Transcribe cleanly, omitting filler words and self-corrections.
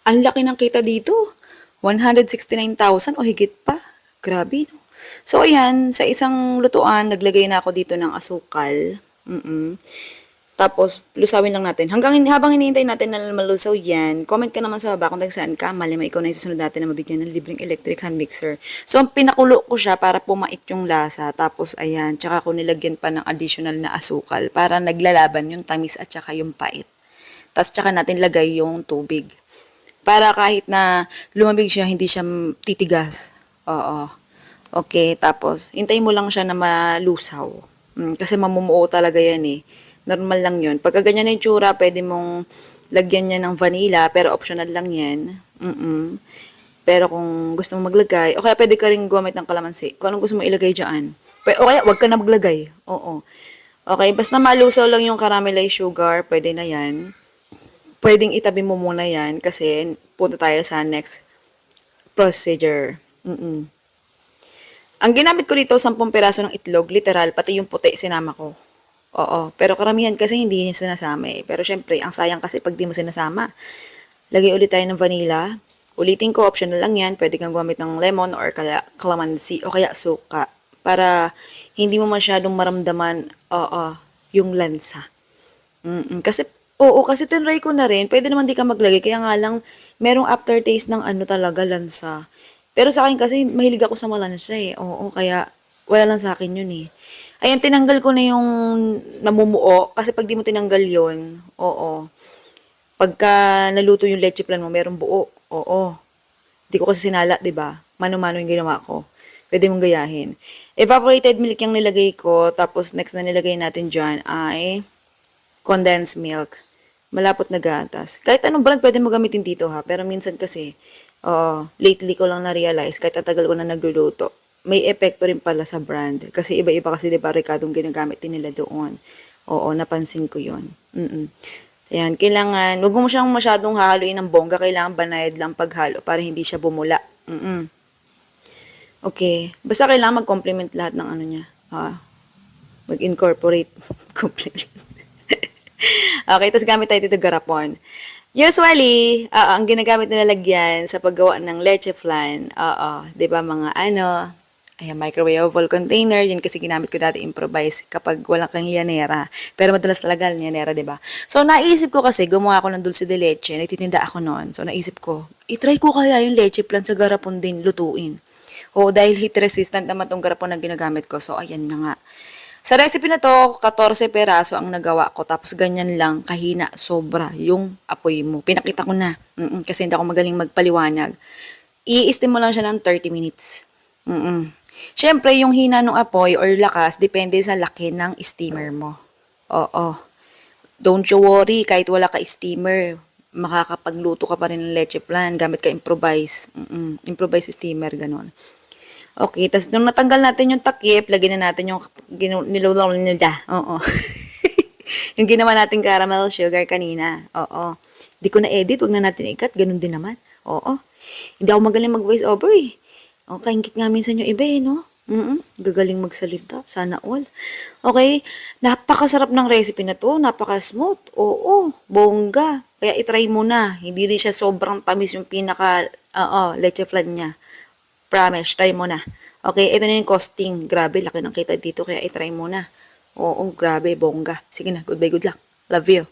Ang laki ng kita dito. 169,000 o higit pa. Grabe, no? So, ayan, sa isang lutuan, naglagay na ako dito ng asukal. Tapos, lusawin lang natin. Habang hinihintay natin na malusaw yan, comment ka naman sa baba kung saan ka. Malima ikaw na yung susunod natin na mabigyan ng libreng electric hand mixer. So, pinakulo ko siya para pumait yung lasa. Tapos, ayan, tsaka ko nilagyan pa ng additional na asukal para naglalaban yung tamis at tsaka yung pait. Tapos, tsaka natin lagay yung tubig. Para kahit na lumamig siya, hindi siya titigas. Oo. Okay, tapos, hintayin mo lang siya na malusaw. Kasi mamumuo talaga yan eh. Normal lang yun. Pagka ganyan na yung tsura, pwede mong lagyan niya ng vanilla, pero optional lang yan. Pero kung gusto mong maglagay, o kaya pwede ka rin gumamit ng kalamansi. Kung anong gusto mong ilagay dyan. O kaya, wag ka na maglagay. Oo. Okay, basta malusaw lang yung caramelized sugar, pwede na yan. Pwedeng itabi mo muna yan kasi punta tayo sa next procedure. Ang ginamit ko dito, 10 piraso ng itlog, literal, pati yung puti sinama ko. Oo, pero karamihan kasi hindi niya sinasama eh. Pero syempre, ang sayang kasi pag di mo sinasama. Lagay ulit tayo ng vanilla. Ulitin ko, optional lang yan. Pwede kang gumamit ng lemon or calamansi o kaya suka. Para hindi mo masyadong maramdaman yung lansa. Kasi, kasi tinry ko na rin. Pwede naman di ka maglagay. Kaya nga lang, merong aftertaste ng ano talaga, lansa. Pero sa akin kasi, mahilig ako sa malansa eh. Oo, kaya wala lang sa akin yun eh. Ayan, tinanggal ko na yung namumuo. Kasi pag di mo tinanggal yun, pagka naluto yung leche plan mo, merong buo. Oo. Di ko kasi sinala, di ba? Mano-mano yung ginawa ko. Pwede mong gayahin. Evaporated milk yung nilagay ko. Tapos next na nilagay natin dyan ay condensed milk. Malapot na gatas. Kahit anong brand pwede mo gamitin dito ha. Pero minsan kasi, lately ko lang na-realize, kahit ang tagal ko na nagluluto, may epekto rin pala sa brand. Kasi iba-iba kasi diba Ricardong ginagamit din nila doon. Oo, napansin ko yon. Ayan, kailangan, huwag mo siyang masyadong hahaluin ng bongga. Kailangan banayad lang paghalo para hindi siya bumula. Okay, basta kailangan mag-complement lahat ng ano niya. Mag-incorporate. Complement. Okay, tapos gamit tayo dito garapon. Usually, ang ginagamit na lalagyan sa paggawa ng leche flan, di ba mga microwavable container, yun kasi ginamit ko dati improvise kapag walang kang yanera. Pero madalas talaga yanera, di ba? So, naisip ko kasi, gumawa ako ng dulce de leche, nagtitinda ako noon. So, naisip ko, itry ko kaya yung leche flan sa garapon din, lutuin. Dahil heat resistant naman tong garapon na ginagamit ko. So, ayan na nga. Sa recipe na to, 14 peraso ang nagawa ko. Tapos ganyan lang, kahina, sobra yung apoy mo. Pinakita ko na. Kasi hindi ako magaling magpaliwanag. I-steam mo lang siya ng 30 minutes. Siyempre, yung hina ng apoy or lakas, depende sa laki ng steamer mo. Oo. Don't you worry, kahit wala ka steamer, makakapagluto ka pa rin ng leche flan. Gamit ka improvise. Improvise steamer, ganon. Okay, tapos nung natanggal natin yung takip, lagyan na natin yung nilulaw nila. Oo. Yung ginawa natin caramel sugar kanina. Oo. Di ko na-edit, wag na natin ikat. Ganun din naman. Oo. Hindi ako magaling mag-voice over eh. Kaingit nga minsan yung iba eh, no? Gagaling magsalita. Sana all. Okay. Napakasarap ng recipe na to. Napaka-smooth. Oo. Bongga. Kaya itry mo na. Hindi rin siya sobrang tamis yung leche flan niya. Promise, try mo na. Okay, ito na yung costing. Grabe, laki ng kita dito, kaya itry mo na. Oo, grabe, bongga. Sige na, goodbye, good luck. Love you.